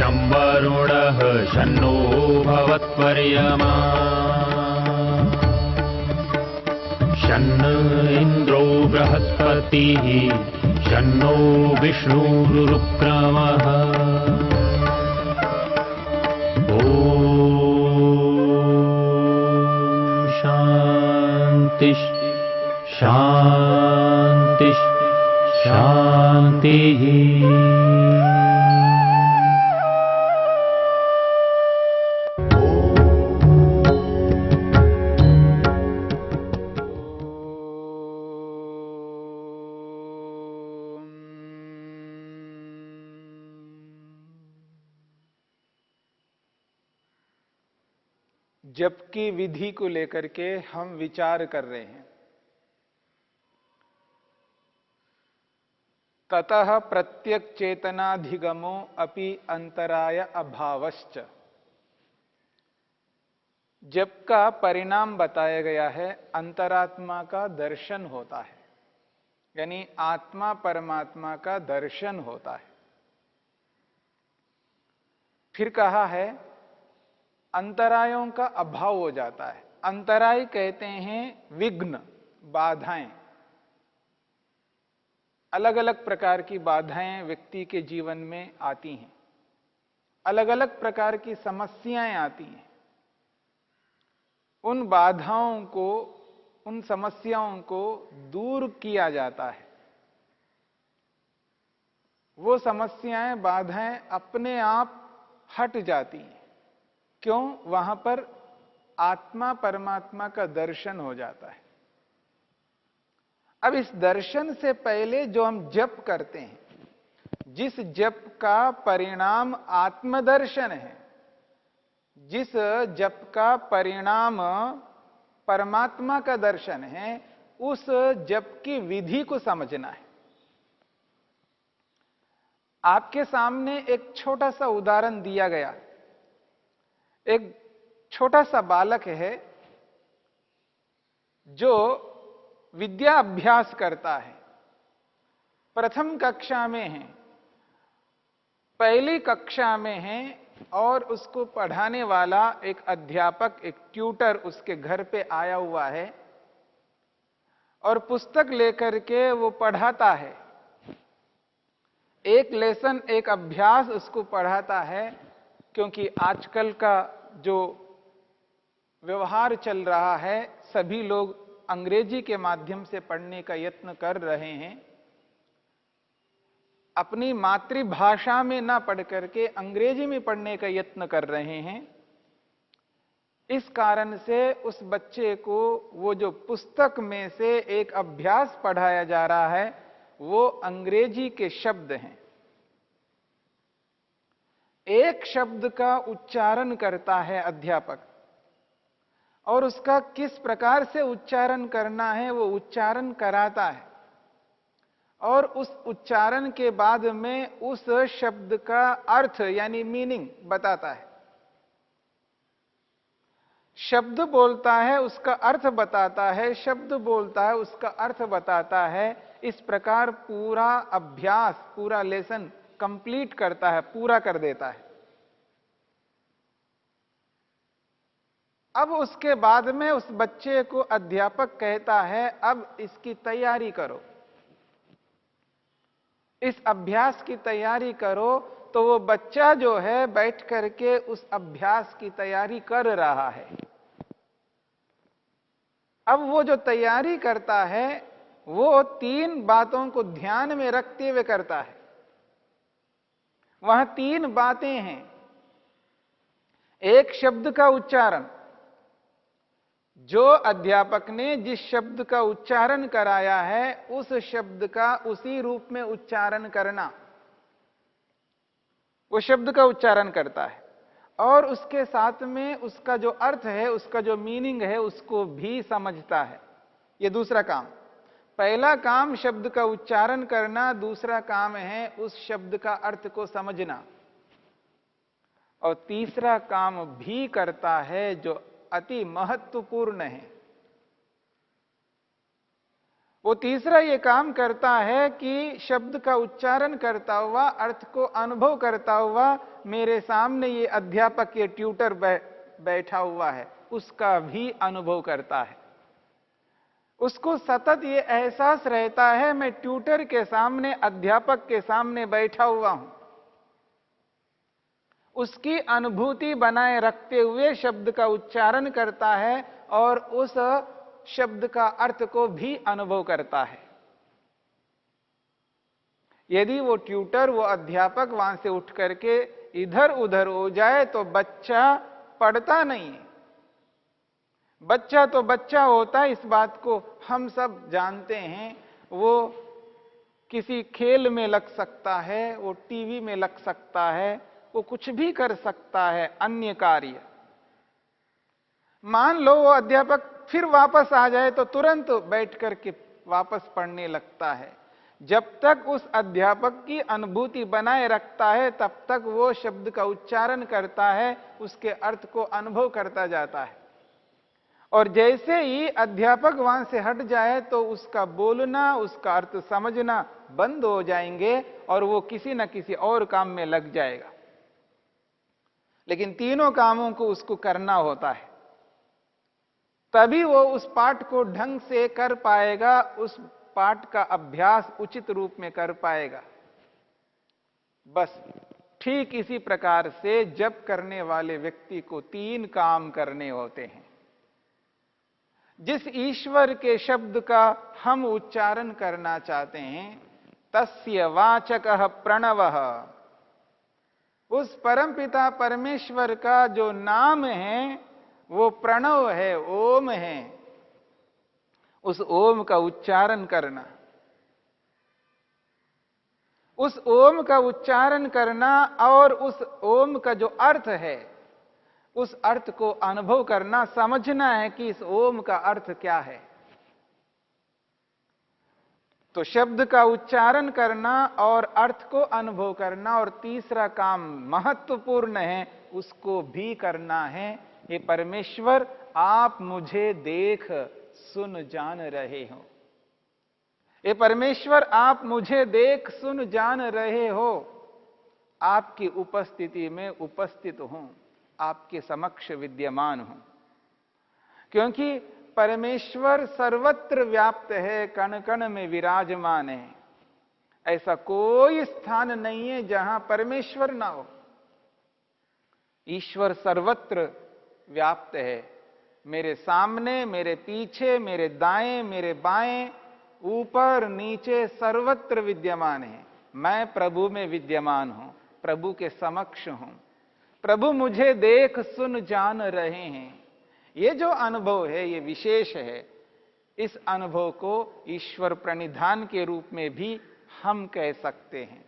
शं वरुणः शन्नो भवत्वर्यमा शन्न इन्द्रो बृहस्पतिः शन्नो विष्णुरुक्रमः ॐ शान्ति शान्ति शान्तिः। जप की विधि को लेकर के हम विचार कर रहे हैं। ततः प्रत्यक चेतनाधिगमो अपि अंतराय अभावश्च। जप का परिणाम बताया गया है, अंतरात्मा का दर्शन होता है, यानी आत्मा परमात्मा का दर्शन होता है। फिर कहा है अंतरायों का अभाव हो जाता है। अंतराय कहते हैं विघ्न, बाधाएं। अलग अलग प्रकार की बाधाएं व्यक्ति के जीवन में आती हैं, अलग अलग प्रकार की समस्याएं आती हैं। उन बाधाओं को, उन समस्याओं को दूर किया जाता है। वो समस्याएं, बाधाएं अपने आप हट जाती हैं। क्यों? वहां पर आत्मा परमात्मा का दर्शन हो जाता है। अब इस दर्शन से पहले जो हम जप करते हैं, जिस जप का परिणाम आत्मदर्शन है, जिस जप का परिणाम परमात्मा का दर्शन है, उस जप की विधि को समझना है। आपके सामने एक छोटा सा उदाहरण दिया गया। एक छोटा सा बालक है जो विद्या अभ्यास करता है, प्रथम कक्षा में है, पहली कक्षा में है, और उसको पढ़ाने वाला एक अध्यापक, एक ट्यूटर उसके घर पे आया हुआ है और पुस्तक लेकर के वो पढ़ाता है। एक लेसन, एक अभ्यास उसको पढ़ाता है, क्योंकि आजकल का जो व्यवहार चल रहा है, सभी लोग अंग्रेजी के माध्यम से पढ़ने का यत्न कर रहे हैं। अपनी मातृभाषा में ना पढ़ करके अंग्रेजी में पढ़ने का यत्न कर रहे हैं। इस कारण से उस बच्चे को वो जो पुस्तक में से एक अभ्यास पढ़ाया जा रहा है, वो अंग्रेजी के शब्द हैं। एक शब्द का उच्चारण करता है अध्यापक, और उसका किस प्रकार से उच्चारण करना है वो उच्चारण कराता है, और उस उच्चारण के बाद में उस शब्द का अर्थ यानी मीनिंग बताता है। शब्द बोलता है, उसका अर्थ बताता है, शब्द बोलता है, उसका अर्थ बताता है। इस प्रकार पूरा अभ्यास, पूरा लेसन कंप्लीट करता है, पूरा कर देता है। अब उसके बाद में उस बच्चे को अध्यापक कहता है, अब इसकी तैयारी करो, इस अभ्यास की तैयारी करो। तो वो बच्चा जो है बैठ करके उस अभ्यास की तैयारी कर रहा है। अब वो जो तैयारी करता है, वो तीन बातों को ध्यान में रखते हुए करता है। वहां तीन बातें हैं। एक शब्द का उच्चारण, जो अध्यापक ने जिस शब्द का उच्चारण कराया है, उस शब्द का उसी रूप में उच्चारण करना। वो शब्द का उच्चारण करता है और उसके साथ में उसका जो अर्थ है, उसका जो मीनिंग है, उसको भी समझता है। ये दूसरा काम। पहला काम शब्द का उच्चारण करना, दूसरा काम है उस शब्द का अर्थ को समझना, और तीसरा काम भी करता है जो अति महत्वपूर्ण है। वो तीसरा ये काम करता है कि शब्द का उच्चारण करता हुआ, अर्थ को अनुभव करता हुआ, मेरे सामने ये अध्यापक, ये ट्यूटर बैठा हुआ है, उसका भी अनुभव करता है। उसको सतत ये एहसास रहता है मैं ट्यूटर के सामने, अध्यापक के सामने बैठा हुआ हूं। उसकी अनुभूति बनाए रखते हुए शब्द का उच्चारण करता है और उस शब्द का अर्थ को भी अनुभव करता है। यदि वो ट्यूटर, वो अध्यापक वहां से उठ करके इधर उधर हो जाए तो बच्चा पढ़ता नहीं है। बच्चा तो बच्चा होता है, इस बात को हम सब जानते हैं। वो किसी खेल में लग सकता है, वो टीवी में लग सकता है, वो कुछ भी कर सकता है, अन्य कार्य। मान लो वो अध्यापक फिर वापस आ जाए तो तुरंत बैठ करके वापस पढ़ने लगता है। जब तक उस अध्यापक की अनुभूति बनाए रखता है तब तक वो शब्द का उच्चारण करता है, उसके अर्थ को अनुभव करता जाता है। और जैसे ही अध्यापक वहां से हट जाए तो उसका बोलना, उसका अर्थ समझना बंद हो जाएंगे और वो किसी न किसी और काम में लग जाएगा। लेकिन तीनों कामों को उसको करना होता है, तभी वो उस पाठ को ढंग से कर पाएगा, उस पाठ का अभ्यास उचित रूप में कर पाएगा। बस ठीक इसी प्रकार से जप करने वाले व्यक्ति को तीन काम करने होते हैं। जिस ईश्वर के शब्द का हम उच्चारण करना चाहते हैं, तस्य वाचकः प्रणवः, उस परमपिता परमेश्वर का जो नाम है वो प्रणव है, ओम है। उस ओम का उच्चारण करना, उस ओम का उच्चारण करना और उस ओम का जो अर्थ है उस अर्थ को अनुभव करना, समझना है कि इस ओम का अर्थ क्या है। तो शब्द का उच्चारण करना और अर्थ को अनुभव करना, और तीसरा काम महत्वपूर्ण है, उसको भी करना है। हे परमेश्वर, आप मुझे देख सुन जान रहे हो। हे परमेश्वर, आप मुझे देख सुन जान रहे हो। आपकी उपस्थिति में उपस्थित हूं, आपके समक्ष विद्यमान हूं। क्योंकि परमेश्वर सर्वत्र व्याप्त है, कण कण में विराजमान है। ऐसा कोई स्थान नहीं है जहां परमेश्वर ना हो। ईश्वर सर्वत्र व्याप्त है, मेरे सामने, मेरे पीछे, मेरे दाएं, मेरे बाएं, ऊपर नीचे सर्वत्र विद्यमान है। मैं प्रभु में विद्यमान हूं, प्रभु के समक्ष हूं। प्रभु मुझे देख सुन जान रहे हैं। ये जो अनुभव है ये विशेष है। इस अनुभव को ईश्वर प्रणिधान के रूप में भी हम कह सकते हैं।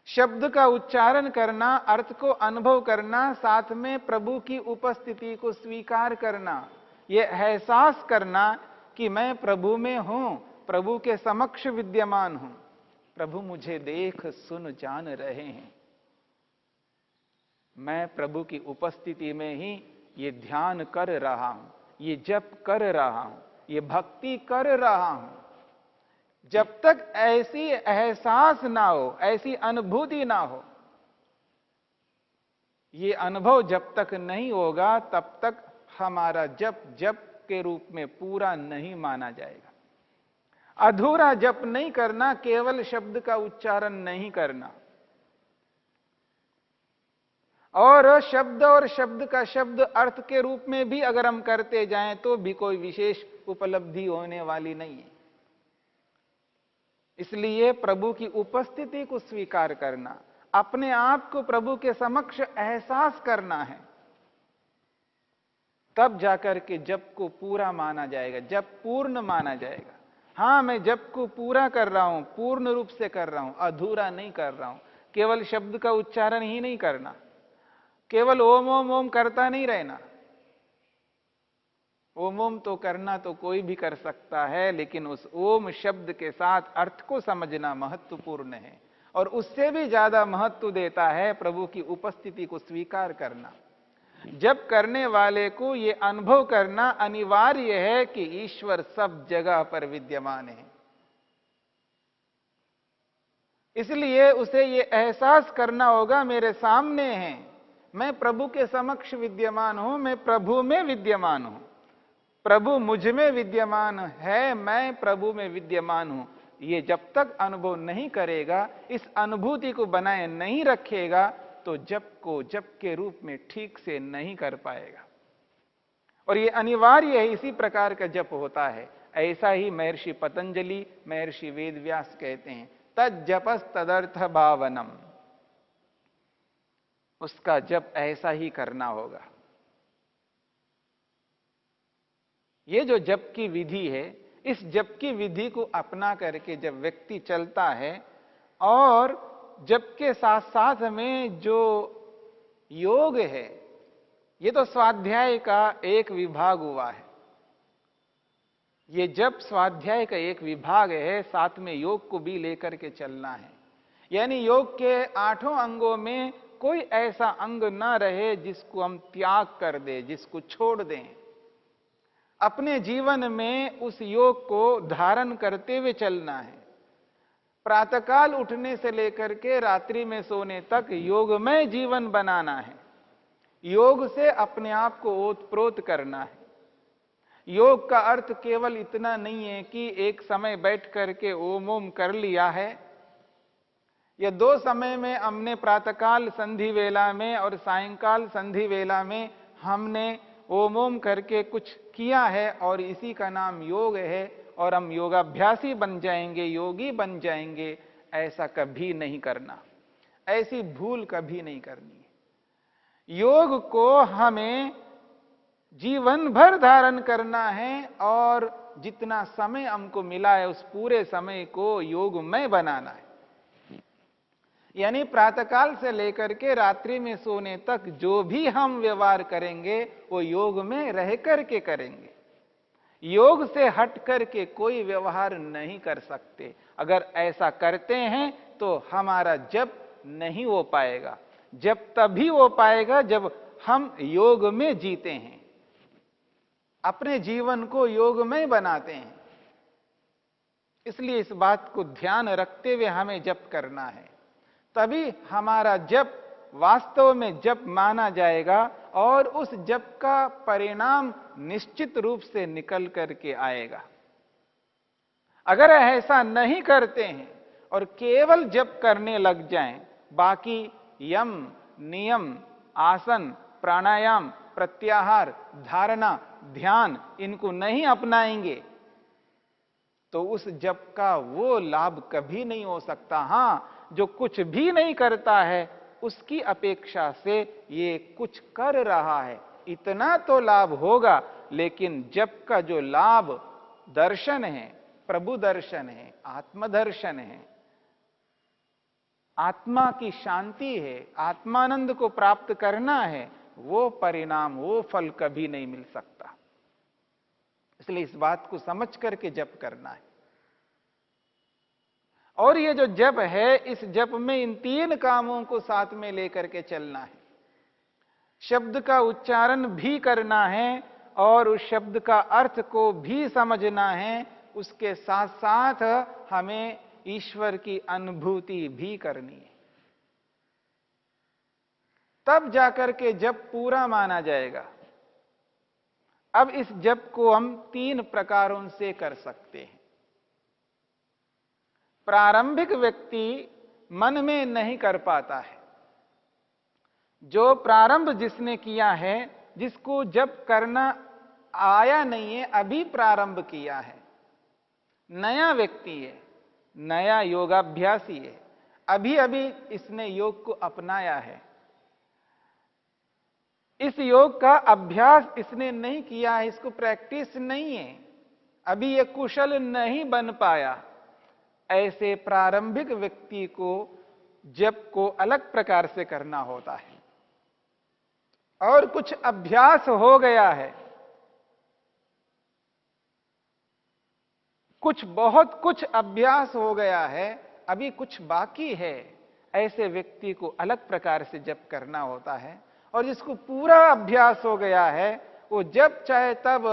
शब्द का उच्चारण करना, अर्थ को अनुभव करना, साथ में प्रभु की उपस्थिति को स्वीकार करना, ये एहसास करना कि मैं प्रभु में हूं, प्रभु के समक्ष विद्यमान हूं, प्रभु मुझे देख सुन जान रहे हैं। मैं प्रभु की उपस्थिति में ही ये ध्यान कर रहा हूं, ये जप कर रहा हूं, ये भक्ति कर रहा हूं। जब तक ऐसी एहसास ना हो, ऐसी अनुभूति ना हो, ये अनुभव जब तक नहीं होगा तब तक हमारा जप जप के रूप में पूरा नहीं माना जाएगा। अधूरा जप नहीं करना, केवल शब्द का उच्चारण नहीं करना। और शब्द का शब्द अर्थ के रूप में भी अगर हम करते जाएं तो भी कोई विशेष उपलब्धि होने वाली नहीं है। इसलिए प्रभु की उपस्थिति को स्वीकार करना, अपने आप को प्रभु के समक्ष एहसास करना है, तब जाकर के जप को पूरा माना जाएगा, जप पूर्ण माना जाएगा। हां, मैं जप को पूरा कर रहा हूं, पूर्ण रूप से कर रहा हूं, अधूरा नहीं कर रहा हूं। केवल शब्द का उच्चारण ही नहीं करना, केवल ओम ओम ओम करता नहीं रहना। ओम ओम तो करना तो कोई भी कर सकता है, लेकिन उस ओम शब्द के साथ अर्थ को समझना महत्वपूर्ण है। और उससे भी ज्यादा महत्व देता है प्रभु की उपस्थिति को स्वीकार करना। जप करने वाले को ये अनुभव करना अनिवार्य है कि ईश्वर सब जगह पर विद्यमान है। इसलिए उसे ये एहसास करना होगा, मेरे सामने है, मैं प्रभु के समक्ष विद्यमान हूं, मैं प्रभु में विद्यमान हूं, प्रभु मुझ में विद्यमान है, मैं प्रभु में विद्यमान हूं। ये जब तक अनुभव नहीं करेगा, इस अनुभूति को बनाए नहीं रखेगा, तो जप को जप के रूप में ठीक से नहीं कर पाएगा। और ये अनिवार्य है, इसी प्रकार का जप होता है। ऐसा ही महर्षि पतंजलि, महर्षि वेदव्यास कहते हैं, तज्जपस तदर्थ भावनम। उसका जप ऐसा ही करना होगा। ये जो जप की विधि है, इस जप की विधि को अपना करके जब व्यक्ति चलता है, और जप के साथ साथ में जो योग है, ये तो स्वाध्याय का एक विभाग हुआ है। ये जप स्वाध्याय का एक विभाग है, साथ में योग को भी लेकर के चलना है। यानी योग के 8 अंगों में कोई ऐसा अंग ना रहे जिसको हम त्याग कर दें, जिसको छोड़ दें। अपने जीवन में उस योग को धारण करते हुए चलना है। प्रातःकाल उठने से लेकर के रात्रि में सोने तक योगमय जीवन बनाना है। योग से अपने आप को ओतप्रोत करना है। योग का अर्थ केवल इतना नहीं है कि एक समय बैठ करके ओम ओम कर लिया है, या 2 समय में हमने प्रातःकाल संधि वेला में और सायंकाल संधि वेला में हमने ओम ओम करके कुछ किया है और इसी का नाम योग है और हम योगाभ्यासी बन जाएंगे, योगी बन जाएंगे। ऐसा कभी नहीं करना, ऐसी भूल कभी नहीं करनी है। योग को हमें जीवन भर धारण करना है और जितना समय हमको मिला है उस पूरे समय को योगमय बनाना है। यानी प्रातःकाल से लेकर के रात्रि में सोने तक जो भी हम व्यवहार करेंगे वो योग में रह करके करेंगे। योग से हट करके कोई व्यवहार नहीं कर सकते। अगर ऐसा करते हैं तो हमारा जप नहीं हो पाएगा। जप तभी हो पाएगा जब हम योग में जीते हैं, अपने जीवन को योगमय बनाते हैं। इसलिए इस बात को ध्यान रखते हुए हमें जप करना है, तभी हमारा जप वास्तव में जप माना जाएगा और उस जप का परिणाम निश्चित रूप से निकल करके आएगा। अगर ऐसा नहीं करते हैं और केवल जप करने लग जाएं, बाकी यम, नियम, आसन, प्राणायाम, प्रत्याहार, धारणा, ध्यान इनको नहीं अपनाएंगे, तो उस जप का वो लाभ कभी नहीं हो सकता। हां, जो कुछ भी नहीं करता है उसकी अपेक्षा से ये कुछ कर रहा है, इतना तो लाभ होगा। लेकिन जप का जो लाभ दर्शन है, प्रभु दर्शन है, आत्मदर्शन है, आत्मा की शांति है, आत्मानंद को प्राप्त करना है, वो परिणाम, वो फल कभी नहीं मिल सकता। इसलिए इस बात को समझ करके जप करना है। और ये जो जप है, इस जप में इन 3 कामों को साथ में लेकर के चलना है। शब्द का उच्चारण भी करना है और उस शब्द का अर्थ को भी समझना है। उसके साथ साथ हमें ईश्वर की अनुभूति भी करनी है। तब जाकर के जप पूरा माना जाएगा। अब इस जप को हम 3 प्रकारों से कर सकते हैं। प्रारंभिक व्यक्ति मन में नहीं कर पाता है। जो प्रारंभ जिसने किया है, जिसको जप करना आया नहीं है, अभी प्रारंभ किया है, नया व्यक्ति है, नया योगाभ्यासी है, अभी अभी इसने योग को अपनाया है, इस योग का अभ्यास इसने नहीं किया है, इसको प्रैक्टिस नहीं है, अभी ये कुशल नहीं बन पाया। ऐसे प्रारंभिक व्यक्ति को जप को अलग प्रकार से करना होता है। और कुछ अभ्यास हो गया है, बहुत कुछ अभ्यास हो गया है, अभी कुछ बाकी है, ऐसे व्यक्ति को अलग प्रकार से जप करना होता है। और जिसको पूरा अभ्यास हो गया है, वो जब चाहे तब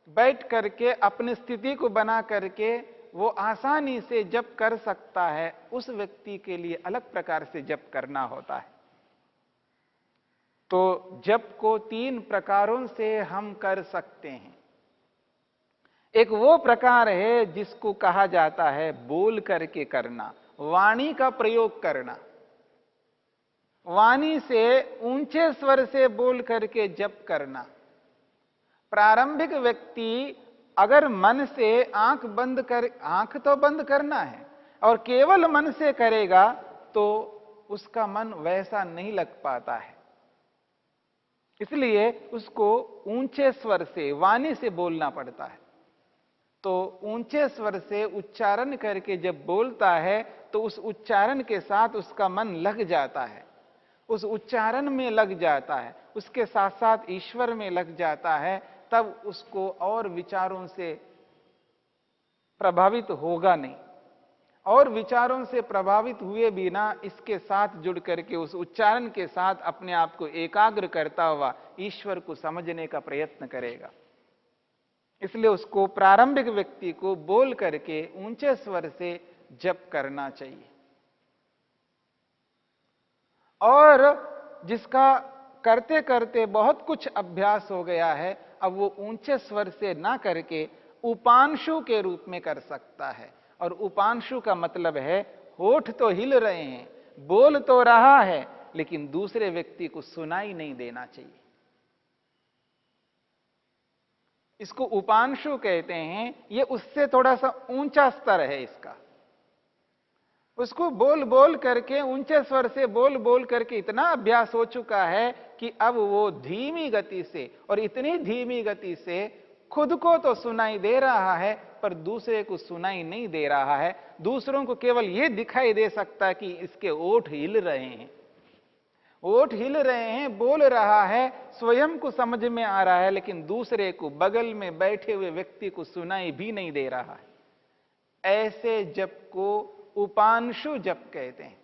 बैठ करके अपनी स्थिति को बना करके वो आसानी से जप कर सकता है। उस व्यक्ति के लिए अलग प्रकार से जप करना होता है। तो जप को 3 प्रकारों से हम कर सकते हैं। एक वो प्रकार है जिसको कहा जाता है बोल करके करना, वाणी का प्रयोग करना। वाणी से ऊंचे स्वर से बोल करके जप करना। प्रारंभिक व्यक्ति अगर मन से आंख तो बंद करना है और केवल मन से करेगा तो उसका मन वैसा नहीं लग पाता है। इसलिए उसको ऊंचे स्वर से, वाणी से बोलना पड़ता है। तो ऊंचे स्वर से उच्चारण करके जब बोलता है तो उस उच्चारण के साथ उसका मन लग जाता है, उस उच्चारण में लग जाता है, उसके साथ साथ ईश्वर में लग जाता है। तब उसको और विचारों से प्रभावित होगा नहीं। और विचारों से प्रभावित हुए बिना इसके साथ जुड़ करके उस उच्चारण के साथ अपने आप को एकाग्र करता हुआ ईश्वर को समझने का प्रयत्न करेगा। इसलिए उसको, प्रारंभिक व्यक्ति को बोल करके ऊंचे स्वर से जप करना चाहिए। और जिसका करते करते बहुत कुछ अभ्यास हो गया है, अब वो ऊंचे स्वर से ना करके उपांशु के रूप में कर सकता है। और उपांशु का मतलब है होठ तो हिल रहे हैं, बोल तो रहा है, लेकिन दूसरे व्यक्ति को सुनाई नहीं देना चाहिए। इसको उपांशु कहते हैं। ये उससे थोड़ा सा ऊंचा स्तर है इसका। उसको बोल बोल करके, ऊंचे स्वर से बोल बोल करके इतना अभ्यास हो चुका है कि अब वो धीमी गति से, और इतनी धीमी गति से खुद को तो सुनाई दे रहा है पर दूसरे को सुनाई नहीं दे रहा है। दूसरों को केवल ये दिखाई दे सकता है कि इसके ओठ हिल रहे हैं, ओठ हिल रहे हैं, बोल रहा है, स्वयं को समझ में आ रहा है, लेकिन दूसरे को, बगल में बैठे हुए व्यक्ति को सुनाई भी नहीं दे रहा है। ऐसे जप को उपांशु जप कहते हैं।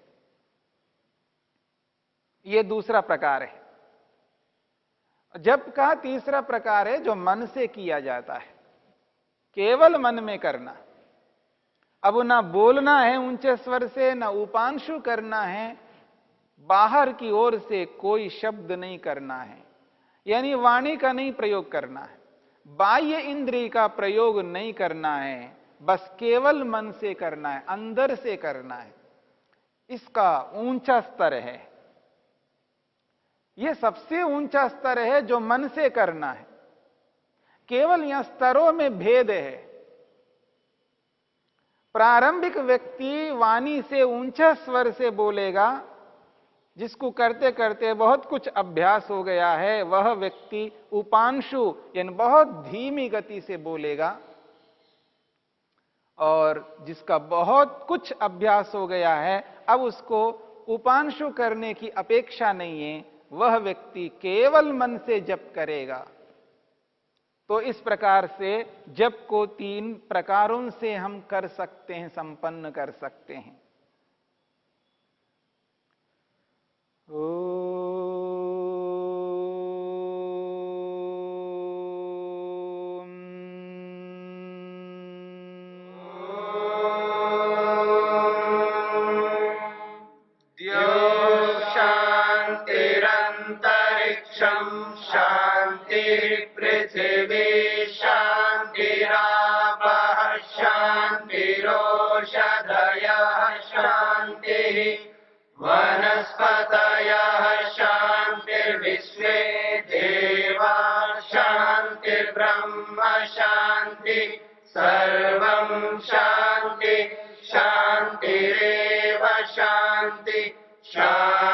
यह दूसरा प्रकार है। जप का तीसरा प्रकार है जो मन से किया जाता है, केवल मन में करना। अब ना बोलना है ऊंचे स्वर से, ना उपांशु करना है, बाहर की ओर से कोई शब्द नहीं करना है, यानी वाणी का नहीं प्रयोग करना है, बाह्य इंद्रिय का प्रयोग नहीं करना है, बस केवल मन से करना है, अंदर से करना है। इसका ऊंचा स्तर है। यह सबसे ऊंचा स्तर है जो मन से करना है। केवल यहां स्तरों में भेद है। प्रारंभिक व्यक्ति वाणी से ऊंचा स्वर से बोलेगा, जिसको करते करते बहुत कुछ अभ्यास हो गया है, वह व्यक्ति उपांशु यानी बहुत धीमी गति से बोलेगा। और जिसका बहुत कुछ अभ्यास हो गया है, अब उसको उपांशु करने की अपेक्षा नहीं है, वह व्यक्ति केवल मन से जप करेगा। तो इस प्रकार से जप को 3 प्रकारों से हम कर सकते हैं, संपन्न कर सकते हैं। वनस्पतयः शान्तिर्विश्वे देवा शान्तिर्ब्रह्म शान्ति सर्वं शान्ति शान्तिरेव शान्ति शान्ति।